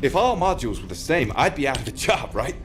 If all modules were the same, I'd be out of a job, right?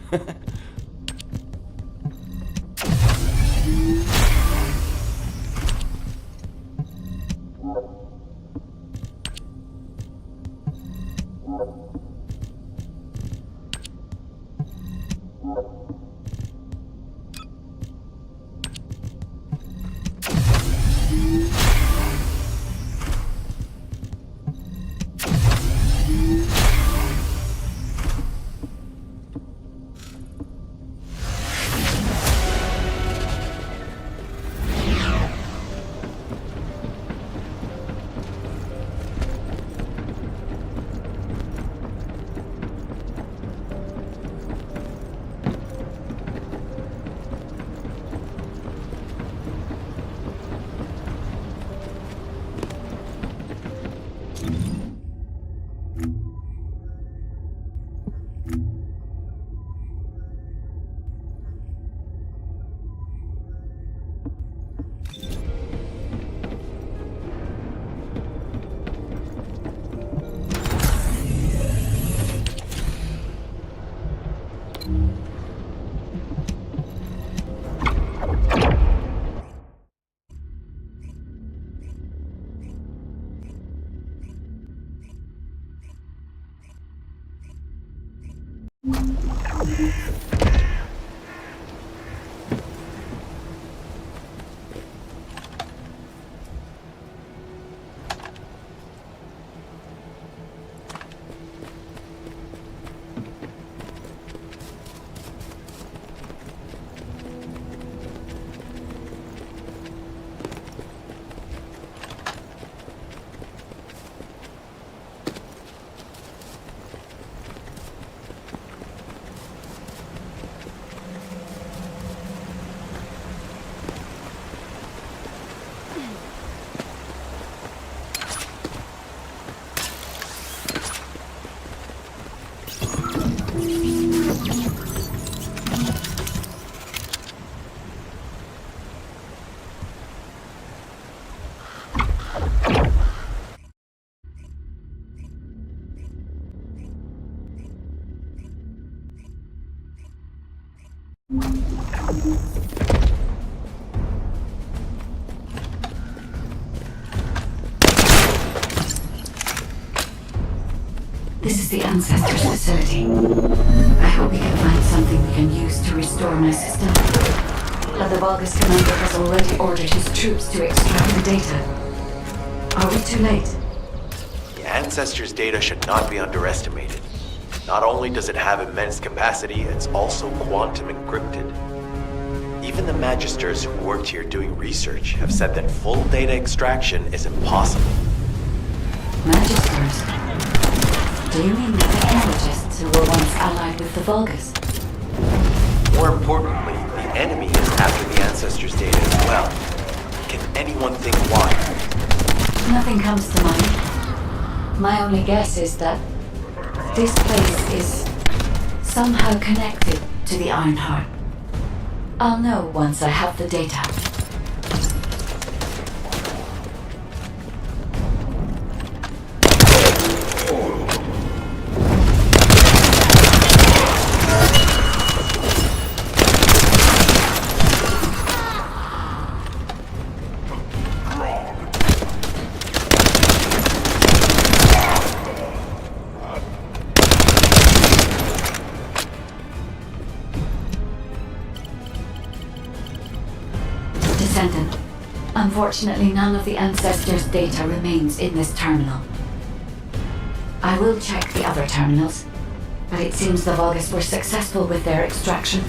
This is the Ancestors facility. I hope we can find something we can use to restore my system. But the Vulgus commander has already ordered his troops to extract the data. Are we too late? The Ancestors' data should not be underestimated. Not only does it have immense capacity, it's also quantum encrypted. Even the Magisters who worked here doing research have said that full data extraction is impossible. Magisters? Do you mean the technologists who were once allied with the Vulgus? More importantly, the enemy is after the Ancestors' data as well. Can anyone think why? Nothing comes to mind. My only guess is that this place is somehow connected to the Ironheart. I'll know once I have the data. Descendant. Unfortunately, none of the ancestors' data remains in this terminal. I will check the other terminals, but it seems the Vulgus were successful with their extraction.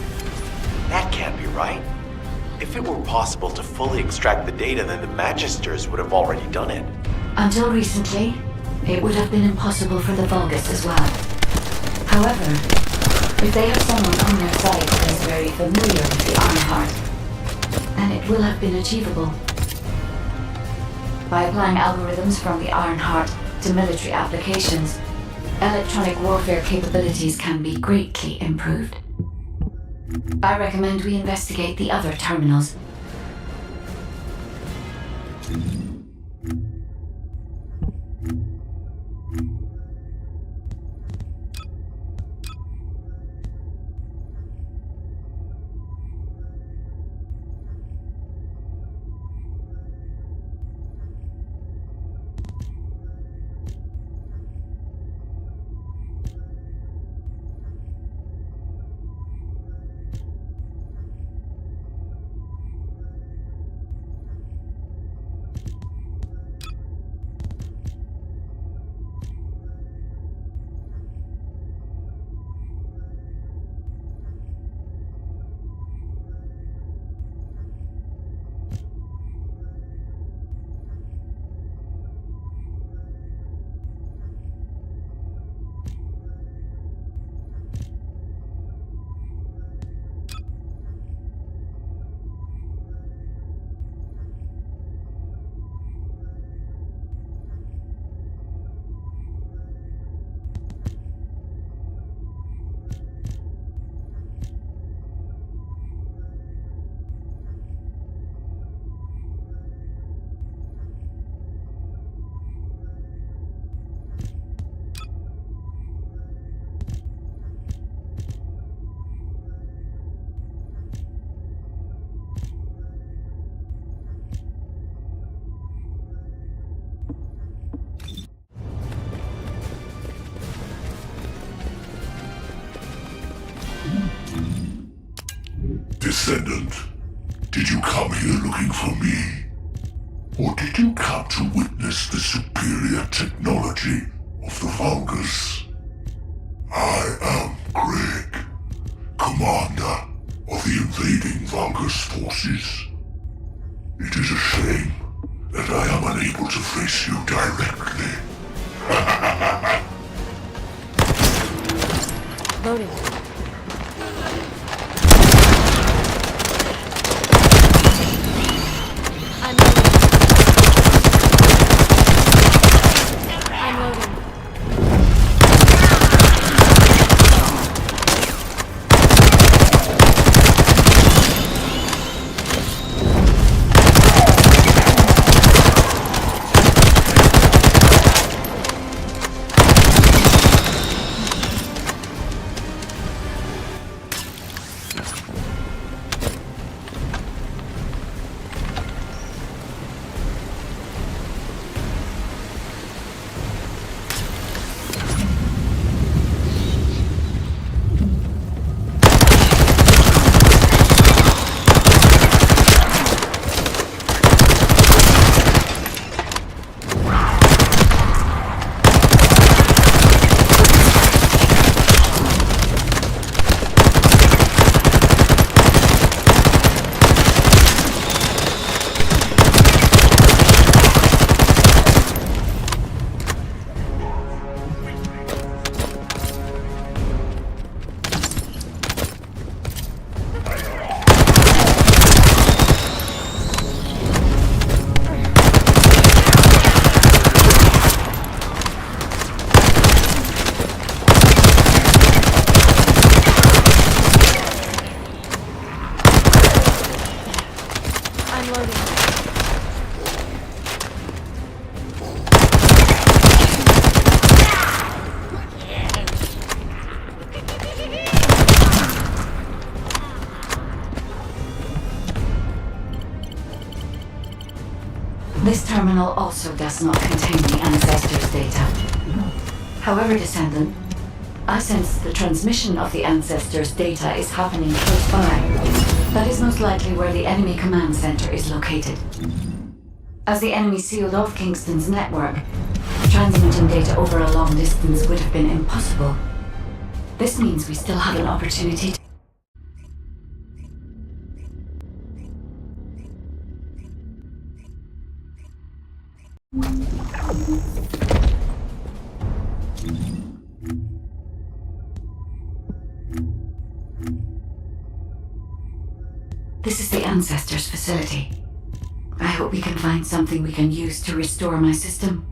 That can't be right. If it were possible to fully extract the data, then the Magisters would have already done it. Until recently, it would have been impossible for the Vulgus as well. However, if they have someone on their side who is very familiar with the Ironheart, then it will have been achievable. By applying algorithms from the Ironheart to military applications, electronic warfare capabilities can be greatly improved. I recommend we investigate the other terminals. Descendant, did you come here looking for me? Or did you come to witness the superior technology of the Vulgus? I am Greg, commander of the invading Vulgus forces. It is a shame that I am unable to face you directly. Loading. I'm loading. This terminal also does not contain the ancestors' data. However, Descendant, I sense the transmission of the ancestors' data is happening close by. That is most likely where the enemy command center is located. As the enemy sealed off Kingston's network, transmitting data over a long distance would have been impossible. This means we still have an opportunity to... This is the Ancestors facility. I hope we can find something we can use to restore my system.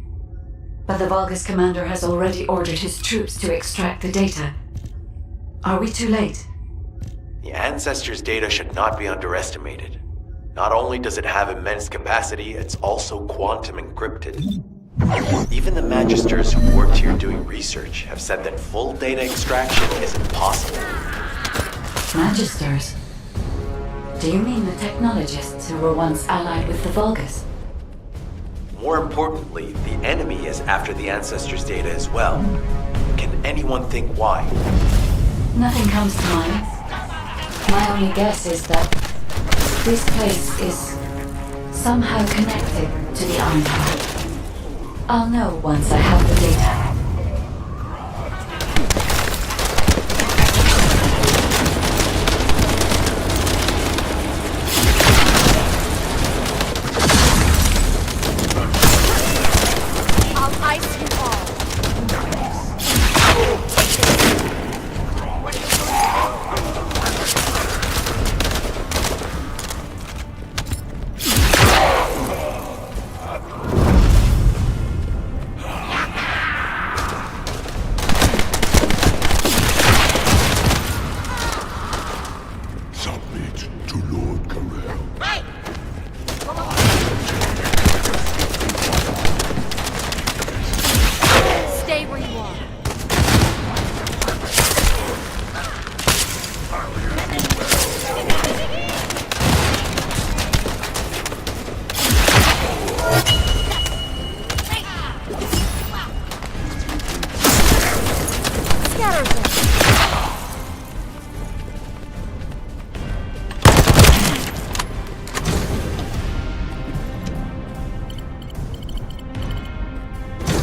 But the Vulgus commander has already ordered his troops to extract the data. Are we too late? The Ancestors' data should not be underestimated. Not only does it have immense capacity, it's also quantum encrypted. Even the Magisters who worked here doing research have said that full data extraction is impossible. Magisters? Do you mean the technologists who were once allied with the Vulgus? More importantly, the enemy is after the Ancestors' data as well. Can anyone think why? Nothing comes to mind. My only guess is that this place is somehow connected to the Ironheart. I'll know once I have the data.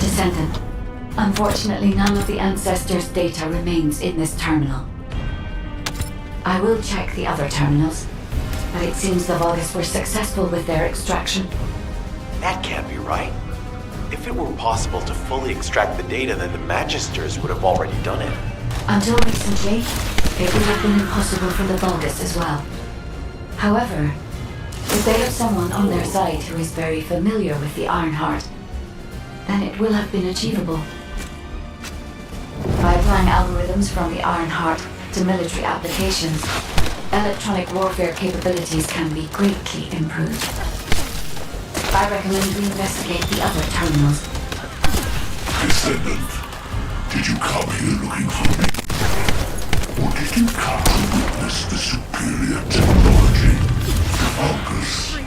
Descendant. Unfortunately, none of the Ancestors' data remains in this terminal. I will check the other terminals, but it seems the Vulgus were successful with their extraction. That can't be right. If it were possible to fully extract the data, then the Magisters would have already done it. Until recently, it would have been impossible for the Vulgus as well. However, if they have someone on their side who is very familiar with the Ironheart, then it will have been achievable. By applying algorithms from the Ironheart to military applications, electronic warfare capabilities can be greatly improved. I recommend we investigate the other terminals. Descendant, did you come here looking for me? Or did you come to witness the superior technology of the Vulgus?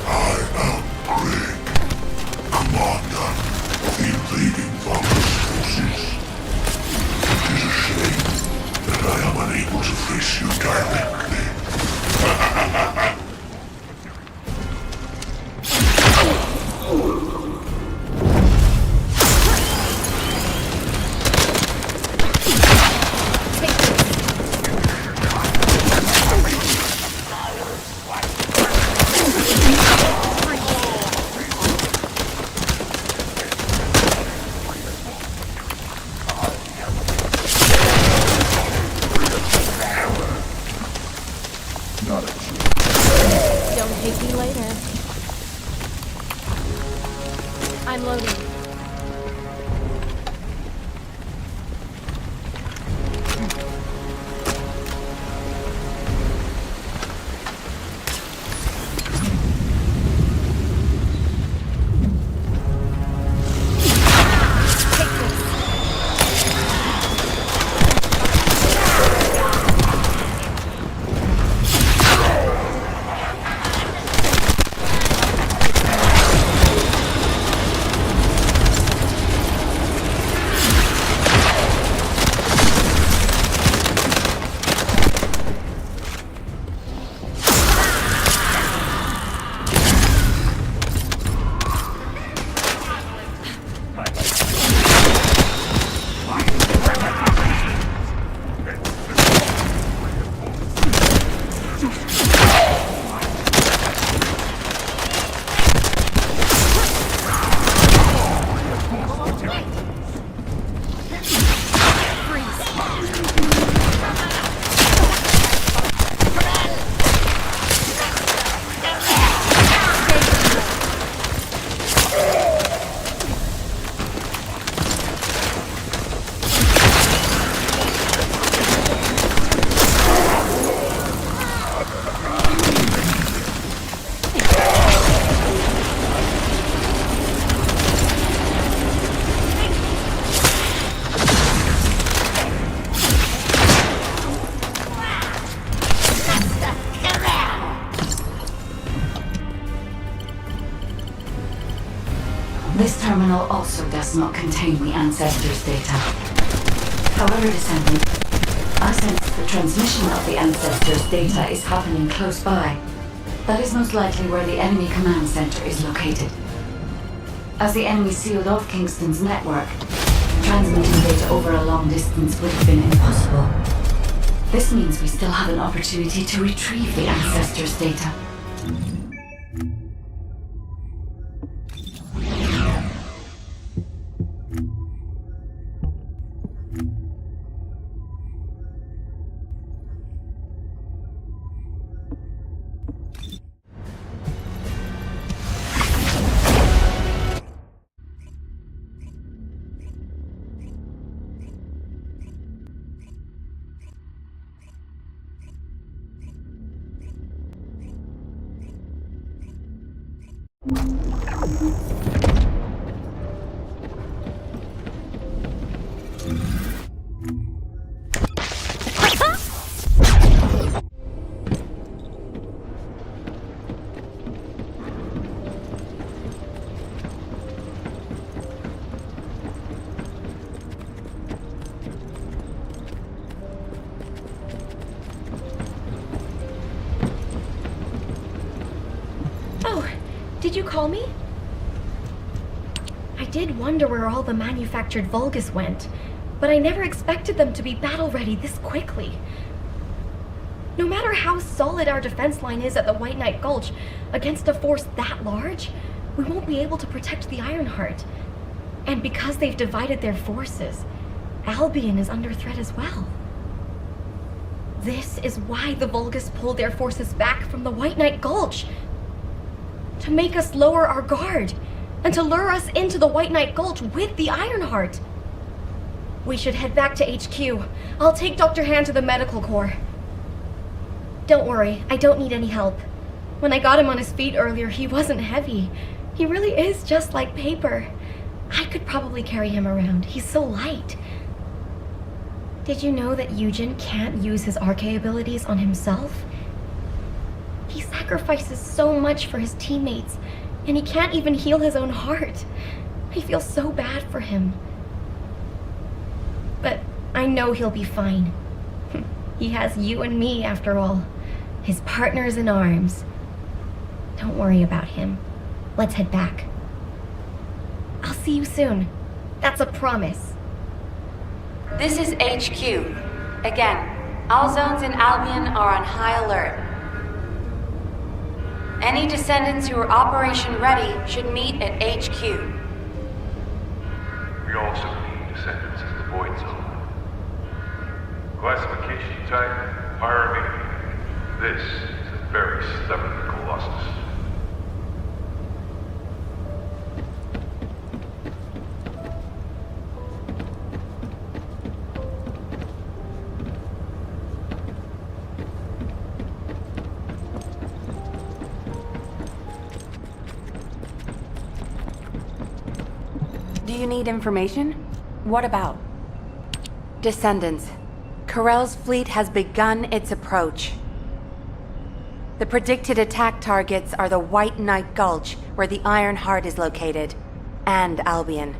I am Greg, commander of the invading Vulgus forces. It is a shame that I am unable to face you directly. Don't hate me later. I'm loading. This terminal also does not contain the ancestors' data. However, descendant, I sense the transmission of the ancestors' data is happening close by. That is most likely where the enemy command center is located. As the enemy sealed off Kingston's network, transmitting data over a long distance would have been impossible. This means we still have an opportunity to retrieve the ancestors' data. Did you call me? I did wonder where all the manufactured Vulgus went, but I never expected them to be battle-ready this quickly. No matter how solid our defense line is at the White Knight Gulch, against a force that large, we won't be able to protect the Ironheart. And because they've divided their forces, Albion is under threat as well. This is why the Vulgus pulled their forces back from the White Knight Gulch. To make us lower our guard, and to lure us into the White Knight Gulch with the Ironheart. We should head back to HQ. I'll take Dr. Han to the medical corps. Don't worry, I don't need any help. When I got him on his feet earlier, he wasn't heavy. He really is just like paper. I could probably carry him around. He's so light. Did you know that Eugen can't use his RK abilities on himself? He sacrifices so much for his teammates, and he can't even heal his own heart. I feel so bad for him. But I know he'll be fine. He has you and me, after all. His partners in arms. Don't worry about him. Let's head back. I'll see you soon. That's a promise. This is HQ. Again, all zones in Albion are on high alert. Any descendants who are operation ready should meet at HQ. We also need descendants in the Void Zone. Classification type, pyramid. This is a very stubborn colossus. Do you need information? What about? Descendants. Corell's fleet has begun its approach. The predicted attack targets are the White Knight Gulch, where the Ironheart is located, and Albion.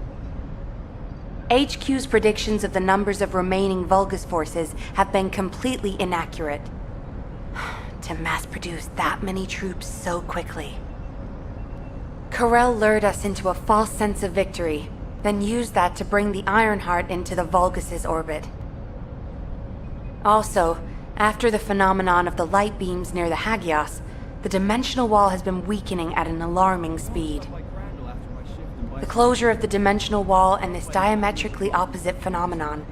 HQ's predictions of the numbers of remaining Vulgus forces have been completely inaccurate. To mass-produce that many troops so quickly. Corell lured us into a false sense of victory, then used that to bring the Ironheart into the Vulgus' orbit. Also, After the phenomenon of the light beams near the Hagios, the dimensional wall has been weakening at an alarming speed. The closure of the dimensional wall and this diametrically opposite phenomenon.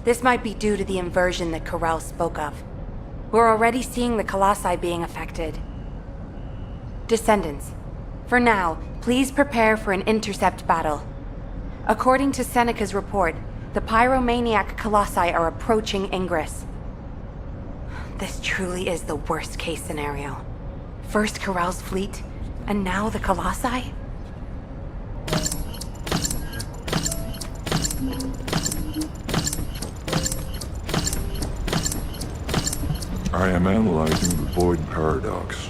This might be due to the inversion that Corel spoke of. We're already seeing the Colossi being affected. Descendants, for now, please prepare for an intercept battle. According to Seneca's report, the pyromaniac Colossi are approaching Ingris. This truly is the worst-case scenario. First Corel's fleet, and now the Colossi? I am analyzing the void paradox.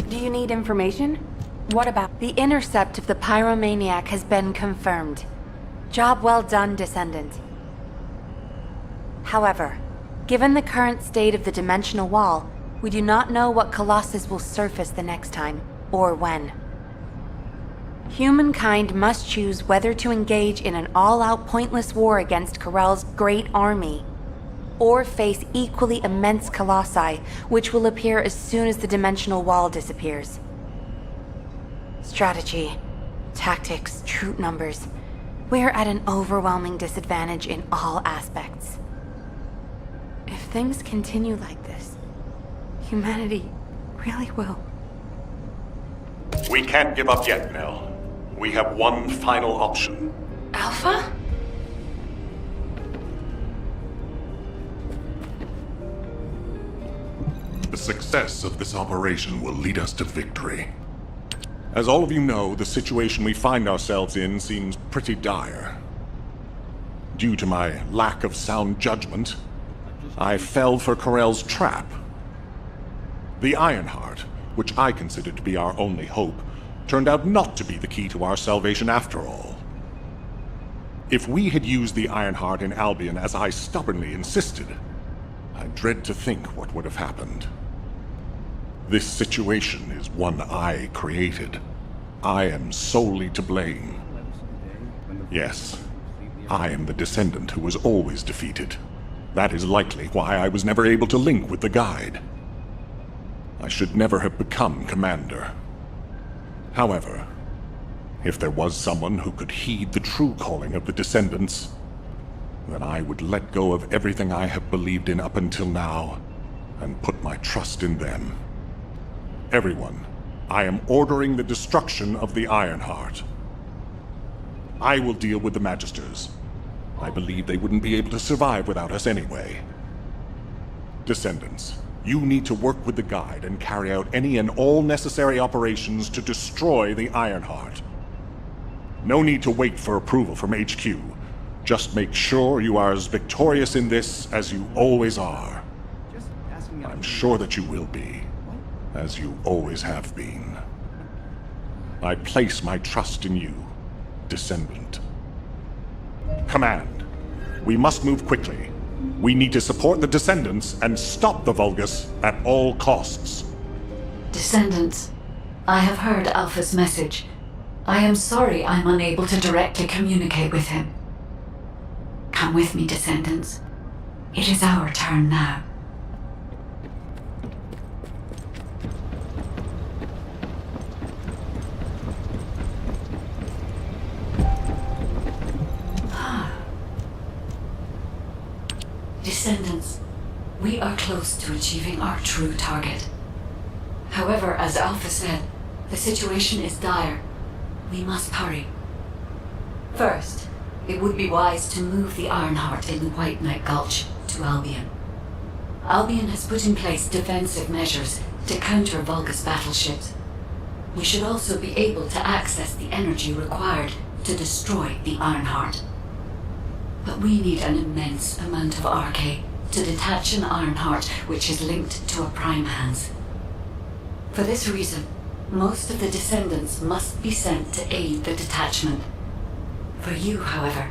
Do you need information? What about the intercept of the pyromaniac has been confirmed. Job well done, Descendant. However, given the current state of the dimensional wall, we do not know what Colossus will surface the next time, or when. Humankind must choose whether to engage in an all-out pointless war against Corell's great army, or face equally immense colossi, which will appear as soon as the dimensional wall disappears. Strategy, tactics, troop numbers. We're at an overwhelming disadvantage in all aspects. If things continue like this, humanity really will. We can't give up yet, Nell. We have one final option. Alpha? The success of this operation will lead us to victory. As all of you know, the situation we find ourselves in seems pretty dire. Due to my lack of sound judgment, I fell for Corell's trap. The Ironheart, which I considered to be our only hope, turned out not to be the key to our salvation after all. If we had used the Ironheart in Albion as I stubbornly insisted, I dread to think what would have happened. This situation is one I created. I am solely to blame. Yes, I am the descendant who was always defeated. That is likely why I was never able to link with the guide. I should never have become commander. However, if there was someone who could heed the true calling of the descendants, then I would let go of everything I have believed in up until now, and put my trust in them. Everyone, I am ordering the destruction of the Ironheart. I will deal with the Magisters. I believe they wouldn't be able to survive without us anyway. Descendants, you need to work with the guide and carry out any and all necessary operations to destroy the Ironheart. No need to wait for approval from HQ. Just make sure you are as victorious in this as you always are. I'm sure that you will be, as you always have been. I place my trust in you, Descendant. Command, we must move quickly. We need to support the Descendants and stop the Vulgus at all costs. Descendants, I have heard Alpha's message. I am sorry I'm unable to directly communicate with him. Come with me, Descendants. It is our turn now. Descendants, we are close to achieving our true target. However, as Alpha said, the situation is dire. We must hurry. First, it would be wise to move the Ironheart in the White Knight Gulch to Albion. Albion has put in place defensive measures to counter Vulgus battleships. We should also be able to access the energy required to destroy the Ironheart. But we need an immense amount of RK to detach an Ironheart which is linked to a Prime Hands. For this reason, most of the Descendants must be sent to aid the detachment. For you, however,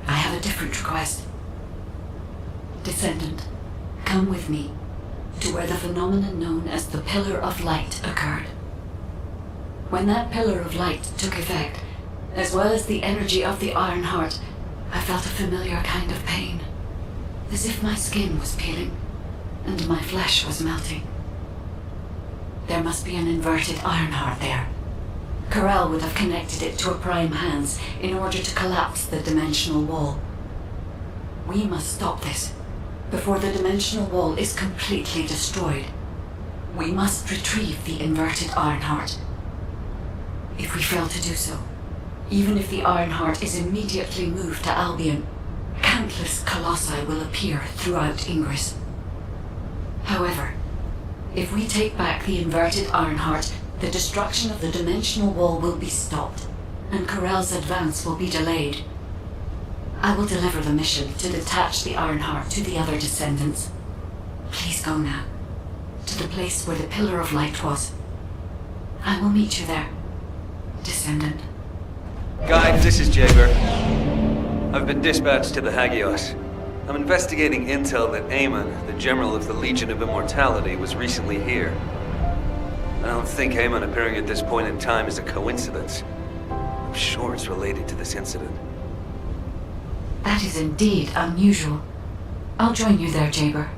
I have a different request. Descendant, come with me to where the phenomenon known as the Pillar of Light occurred. When that Pillar of Light took effect, as well as the energy of the Ironheart, I felt a familiar kind of pain, as if my skin was peeling and my flesh was melting. There must be an inverted Ironheart there. Corell would have connected it to a Prime Hands in order to collapse the dimensional wall. We must stop this before the dimensional wall is completely destroyed. We must retrieve the inverted Ironheart. If we fail to do so, even if the Ironheart is immediately moved to Albion, countless colossi will appear throughout Ingris. However, if we take back the inverted Ironheart, the destruction of the dimensional wall will be stopped, and Corell's advance will be delayed. I will deliver the mission to detach the Ironheart to the other Descendants. Please go now, to the place where the Pillar of Light was. I will meet you there, Descendant. Guide, this is Jaeger. I've been dispatched to the Hagios. I'm investigating intel that Eamon, the General of the Legion of Immortality, was recently here. I don't think Eamon appearing at this point in time is a coincidence. sure it's related to this incident. That is indeed unusual. I'll join you there, Jaber.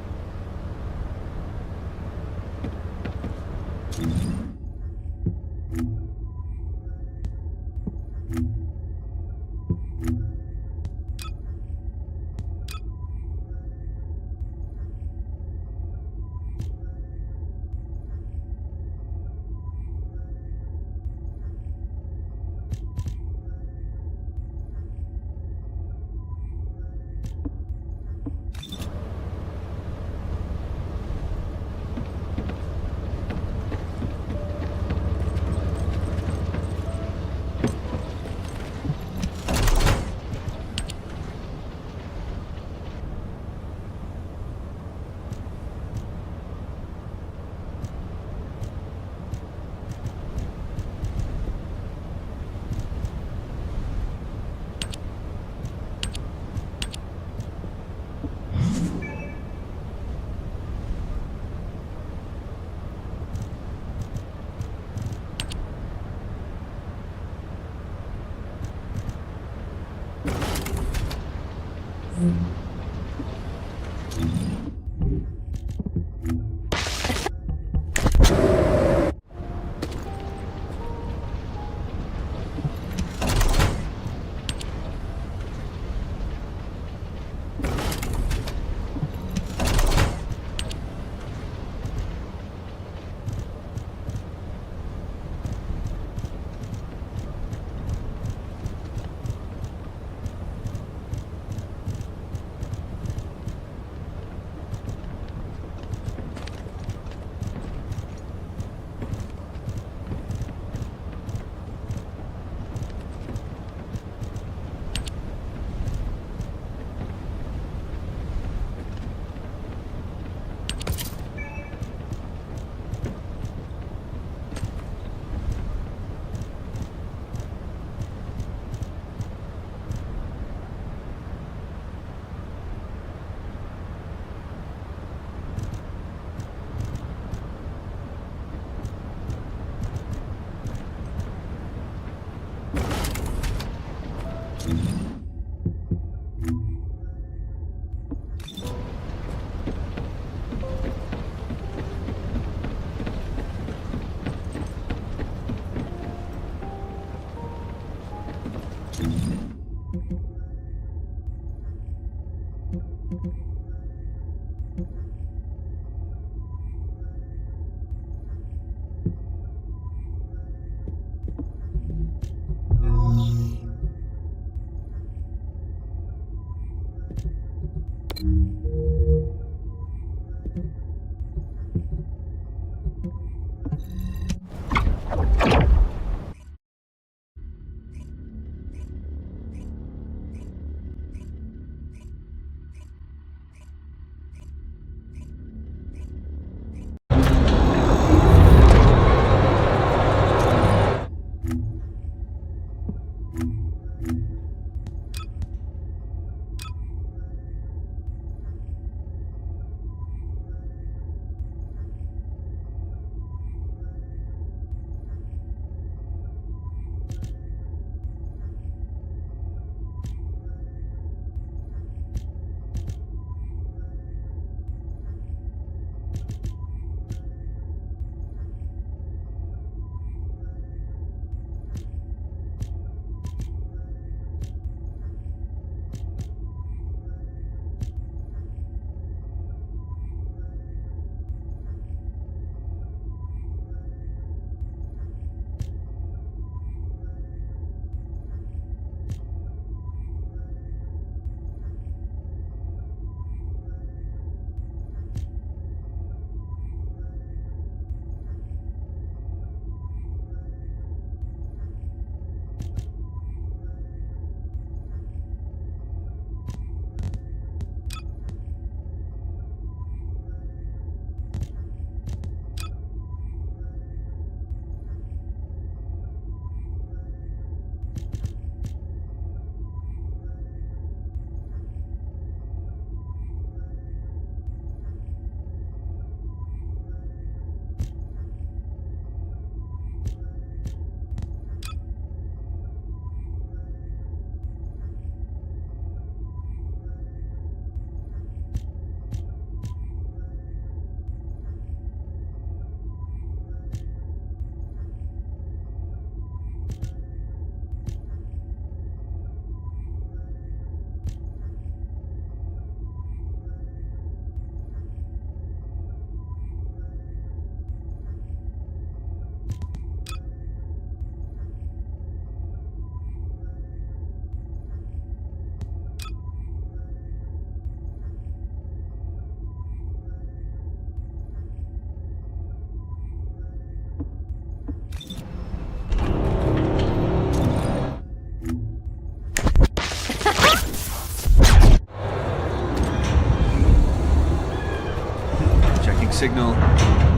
signal.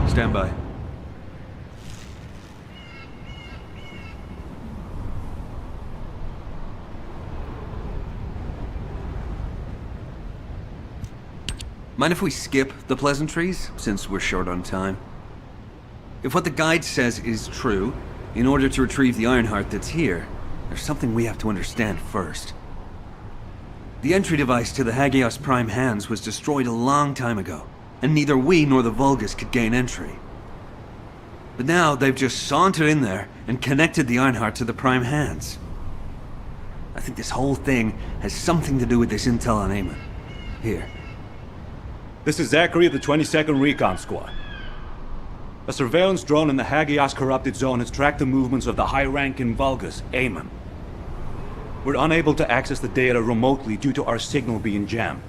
Stand by. Mind if we skip the pleasantries, since we're short on time? If what the guide says is true, in order to retrieve the Ironheart that's here, there's something we have to understand first. The entry device to the Hagios Prime hands was destroyed a long time ago, and neither we nor the Vulgus could gain entry. But now they've just sauntered in there and connected the Ironheart to the Prime hands. I think this whole thing has something to do with this intel on Eamon. Here. This is Zachary of the 22nd Recon Squad. A surveillance drone in the Hagios corrupted zone has tracked the movements of the high-ranking Vulgus, Eamon. We're unable to access the data remotely due to our signal being jammed.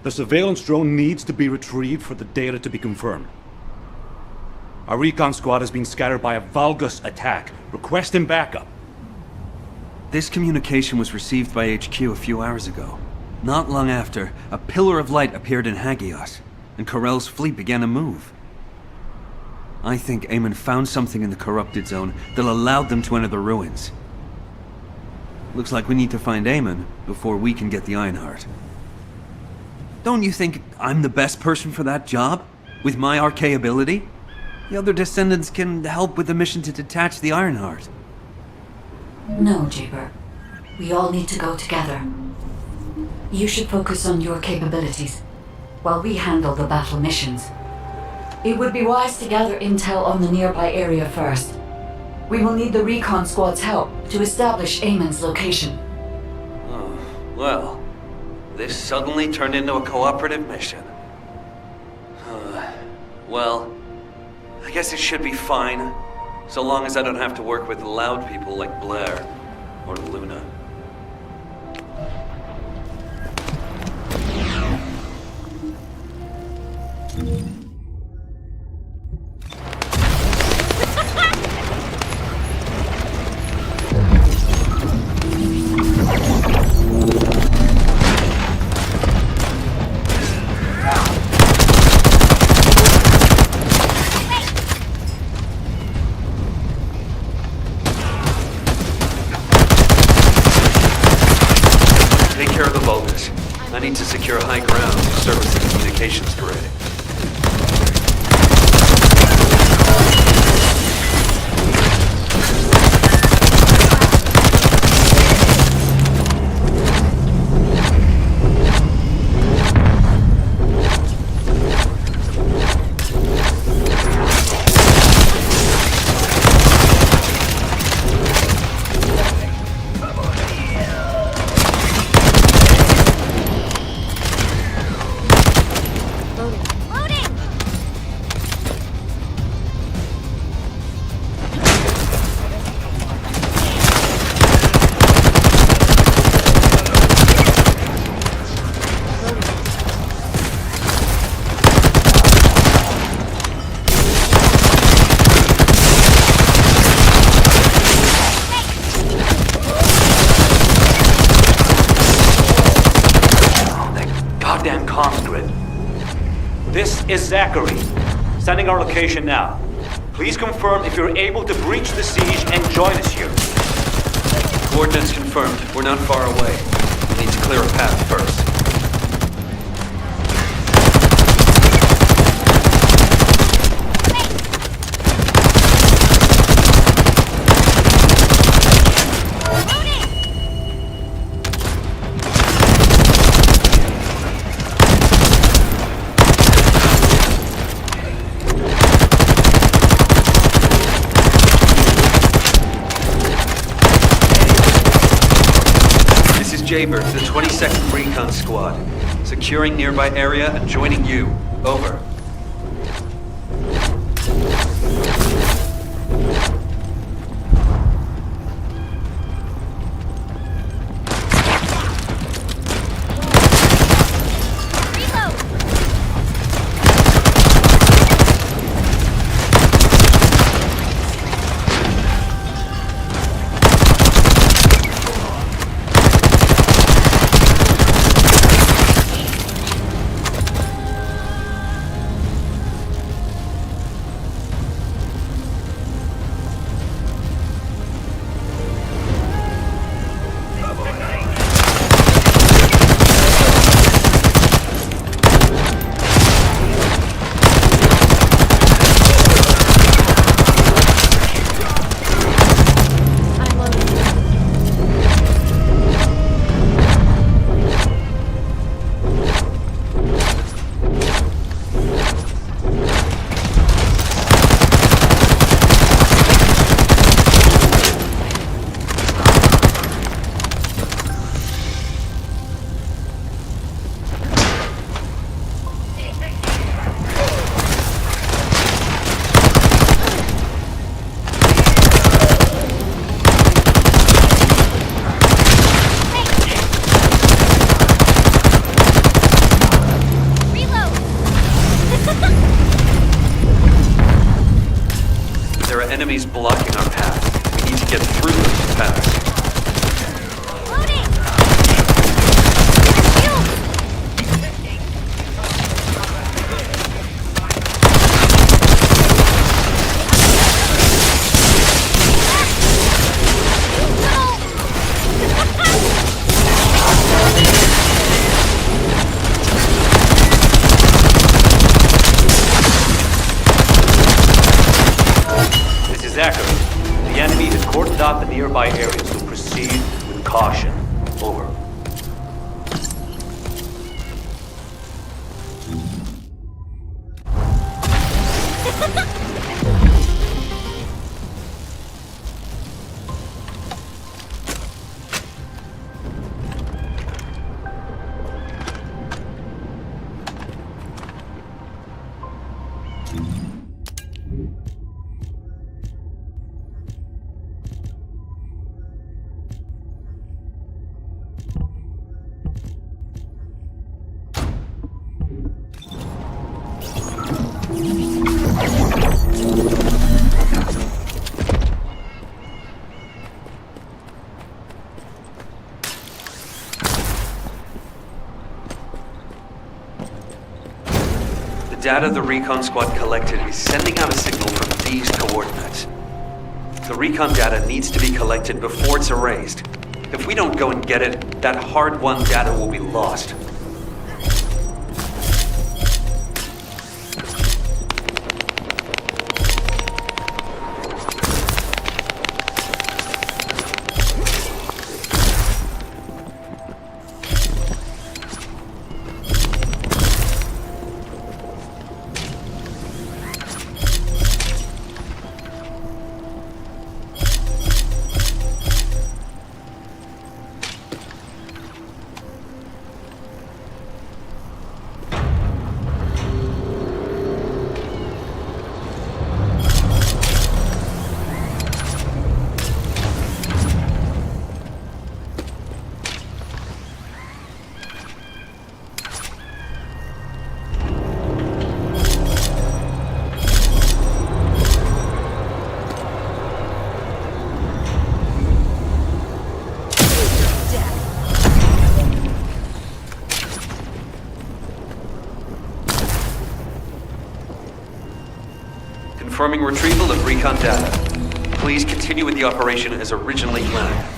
The surveillance drone needs to be retrieved for the data to be confirmed. Our recon squad has been scattered by a Vulgus attack, requesting backup. This communication was received by HQ a few hours ago. Not long after, a pillar of light appeared in Hagios, and Corell's fleet began to move. I think Eamon found something in the corrupted zone that allowed them to enter the ruins. Looks like we need to find Eamon before we can get the Ironheart. Don't you think I'm the best person for that job? With my RK ability? The other descendants can help with the mission to detach the Ironheart. No, Jabber. We all need to go together. You should focus on your capabilities, while we handle the battle missions. It would be wise to gather intel on the nearby area first. We will need the recon squad's help to establish Eamon's location. Oh, well, this suddenly turned into a cooperative mission. Well, I guess it should be fine, so long as I don't have to work with loud people like Blair or Luna. Take care of the Vulgus. I need to secure high ground to service the communications grid. This is Zachary. Sending our location now. Please confirm if you're able to breach the siege and join us here. Coordinates confirmed. We're not far away. We need to clear a path first. Jaber to the 22nd Recon Squad. Securing nearby area and joining you. Over. enemies blocking our path. We need to get through them fast. The enemy has cordoned off the nearby areas, so proceed with caution. Over. The data the recon squad collected is sending out a signal from these coordinates. The recon data needs to be collected before it's erased. If we don't go and get it, that hard-won data will be lost. Confirming retrieval of recon data. Please continue with the operation as originally planned.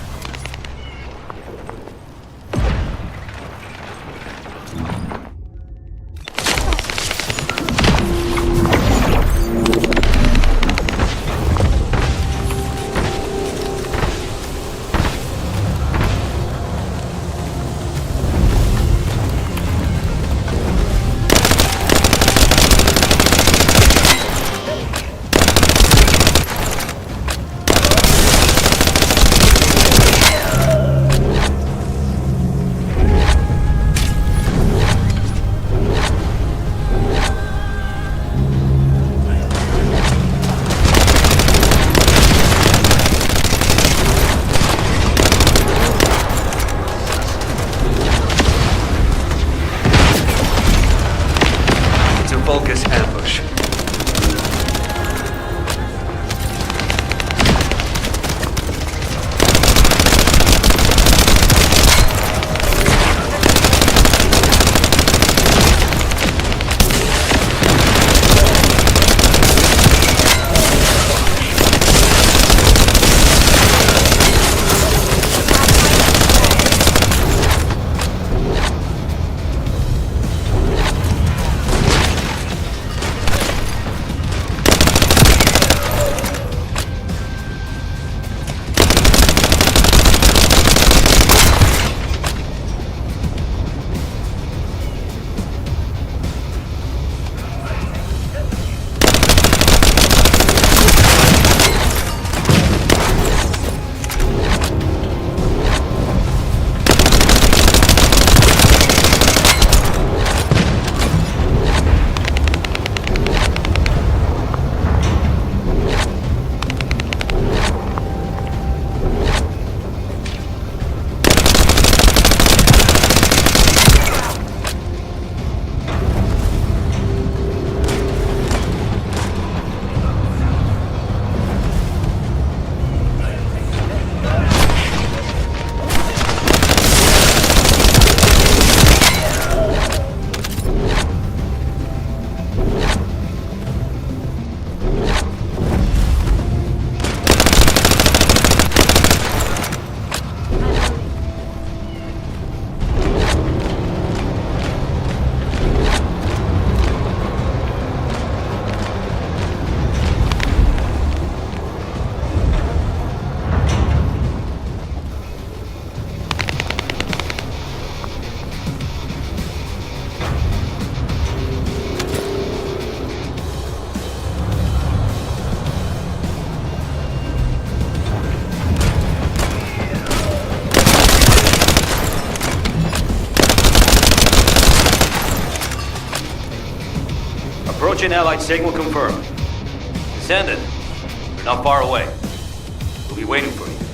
Ambush. Approach and allied signal confirmed. Descendant, you're not far away. We'll be waiting for you.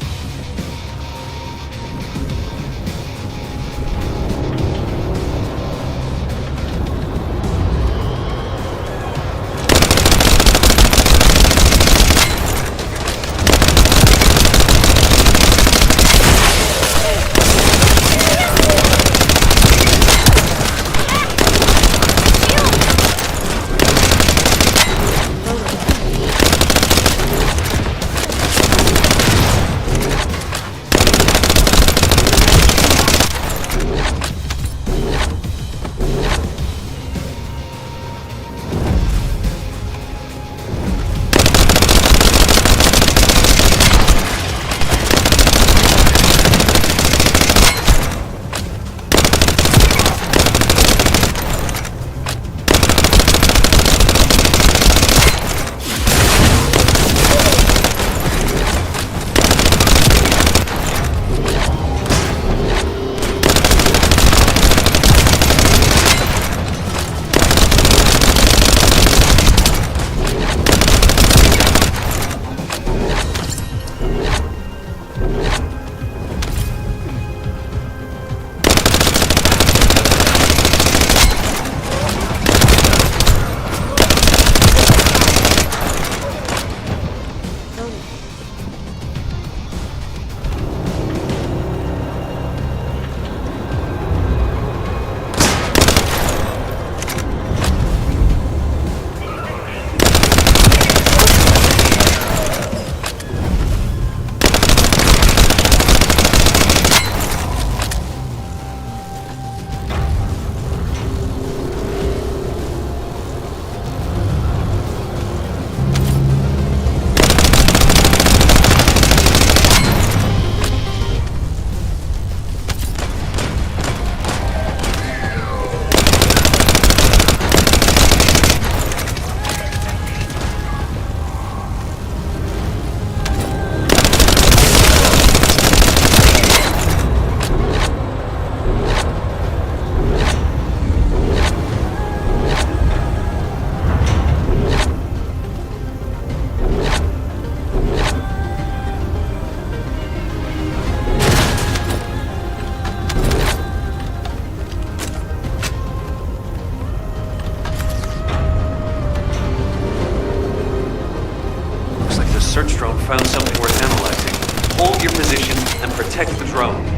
search drone found something worth analyzing. Hold your position and protect the drone.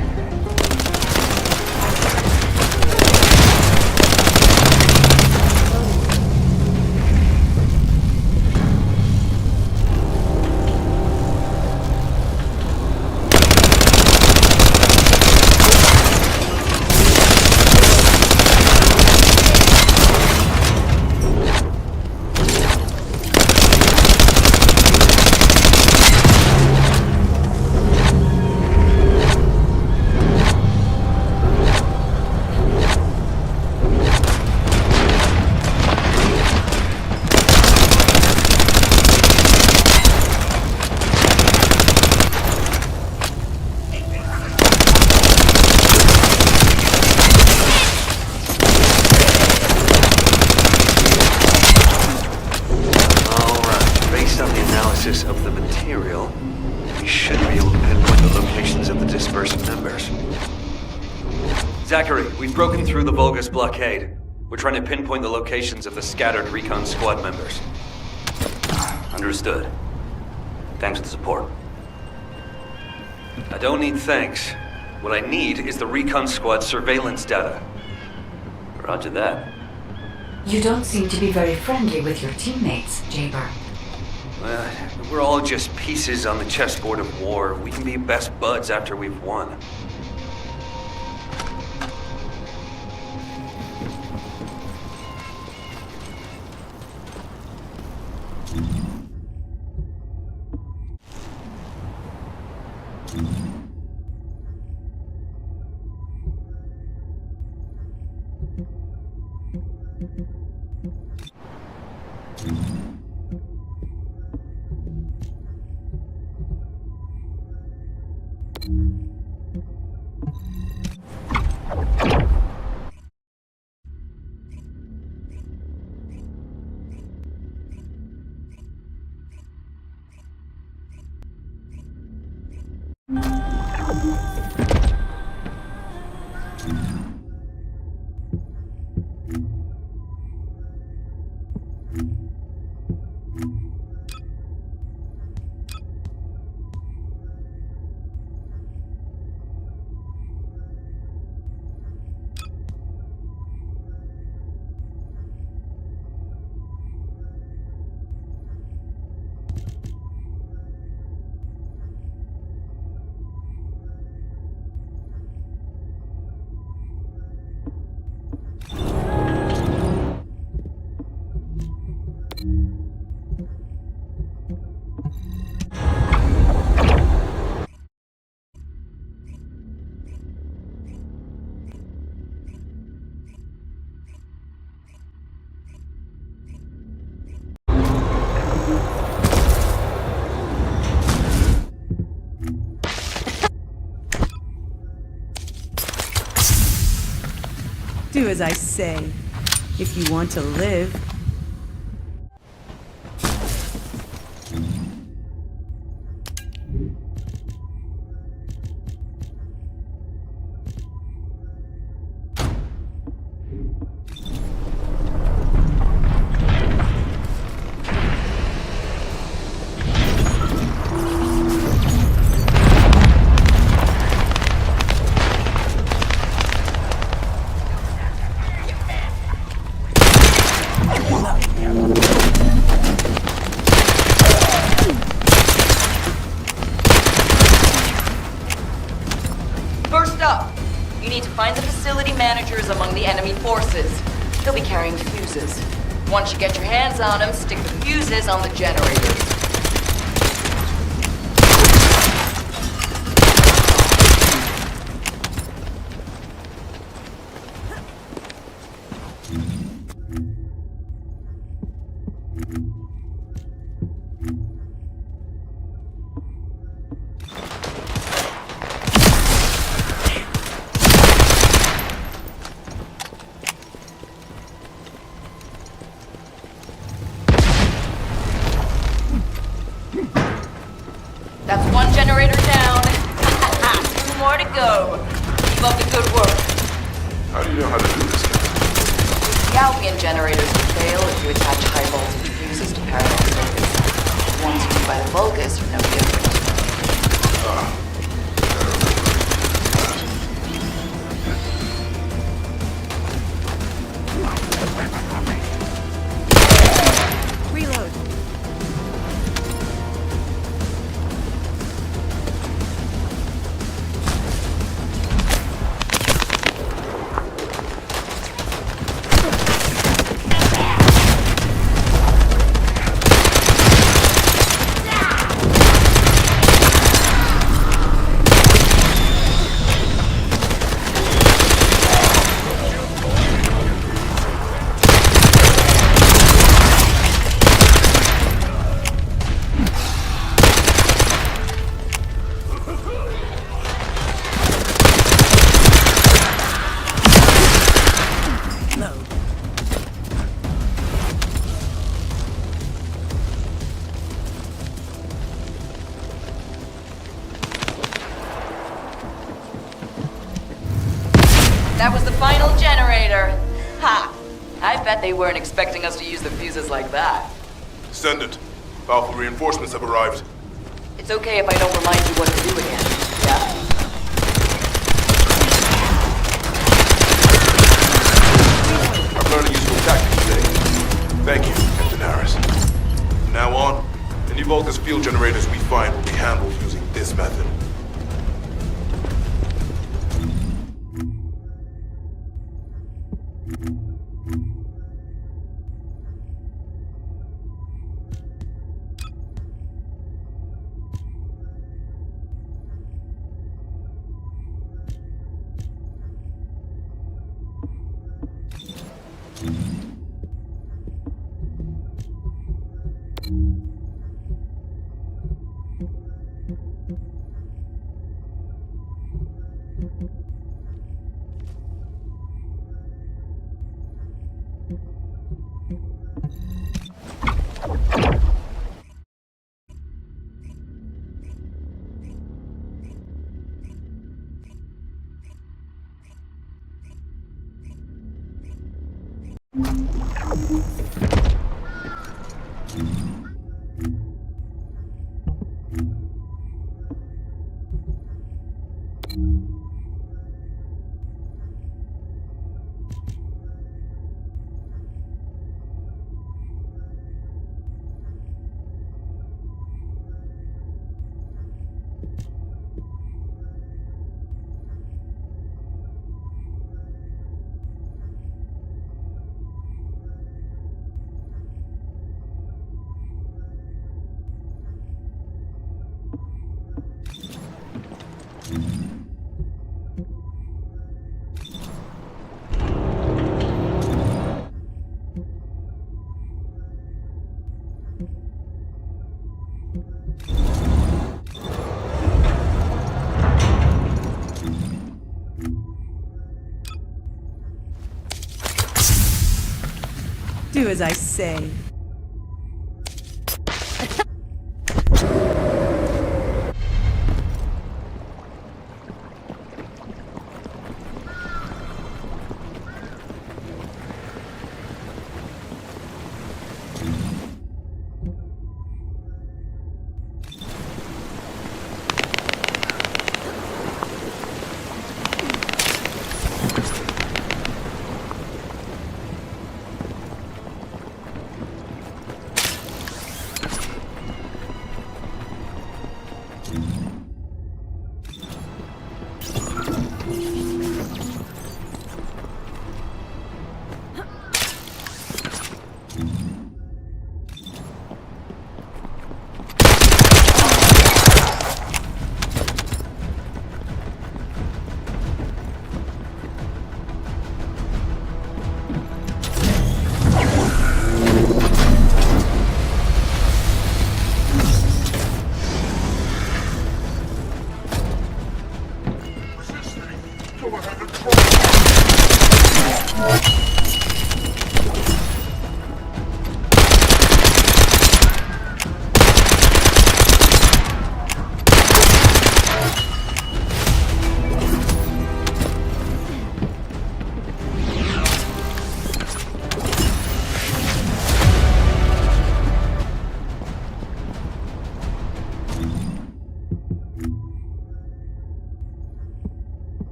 Of the material, we should be able to pinpoint the locations of the dispersed members. Zachary, we've broken through the Vulgus blockade. We're trying to pinpoint the locations of the scattered recon squad members. Understood. Thanks for the support. I don't need thanks. What I need is the recon squad surveillance data. Roger that. You don't seem to be very friendly with your teammates, Jaber. Well, we're all just pieces on the chessboard of war. We can be best buds after we've won. Do as I say, if you want to live. First up, you need to find the facility managers among the enemy forces. They'll be carrying fuses. Once you get your hands on them, stick the fuses on the generators. That's one generator down. Two more to go. Keep up the good work. How do you know how to do this? The Albion generators will fail if you attach high voltage fuses to parallel circuits. Ones used by the Vulgus are no different. Reload. That was the final generator. Ha! I bet they weren't expecting us to use the fuses like that. Descendant, powerful reinforcements have arrived. It's okay if I don't remind you what to do again. Yeah? I've learned a useful tactic today. Thank you, Captain Harris. From now on, any Vulgus field generators we find will be handled using this method. Do as I say.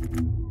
Loading.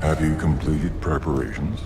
Have you completed preparations?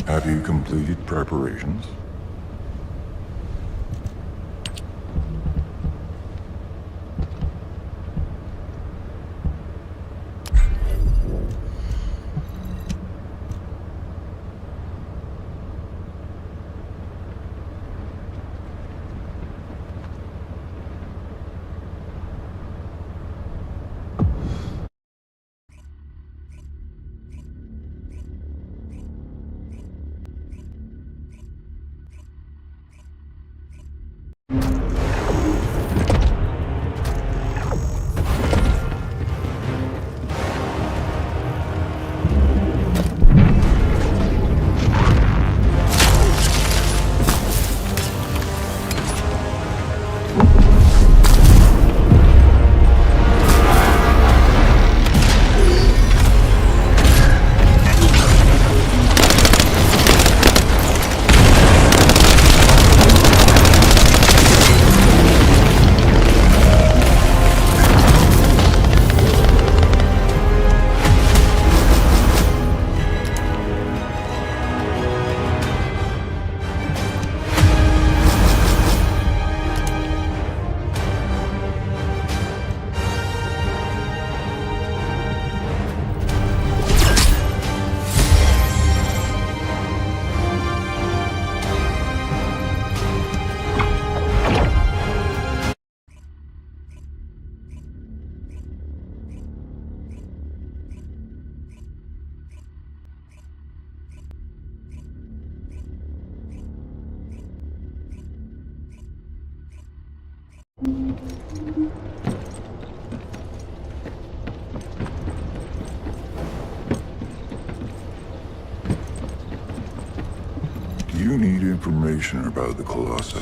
Have you completed preparations? You need information about the Colossi.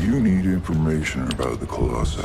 You need information about the Colossi.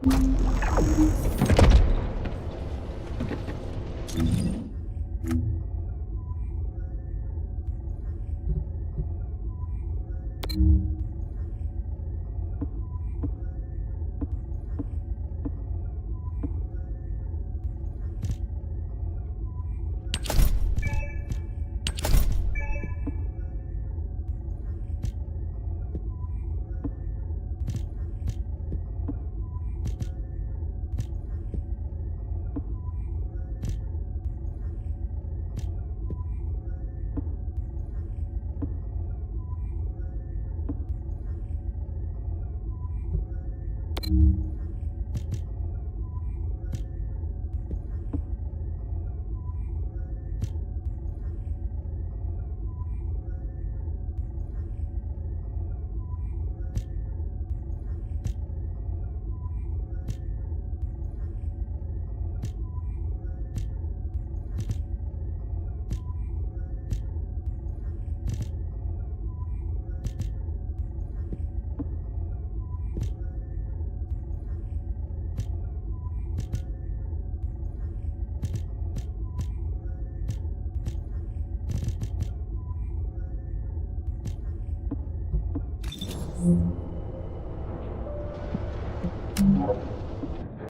you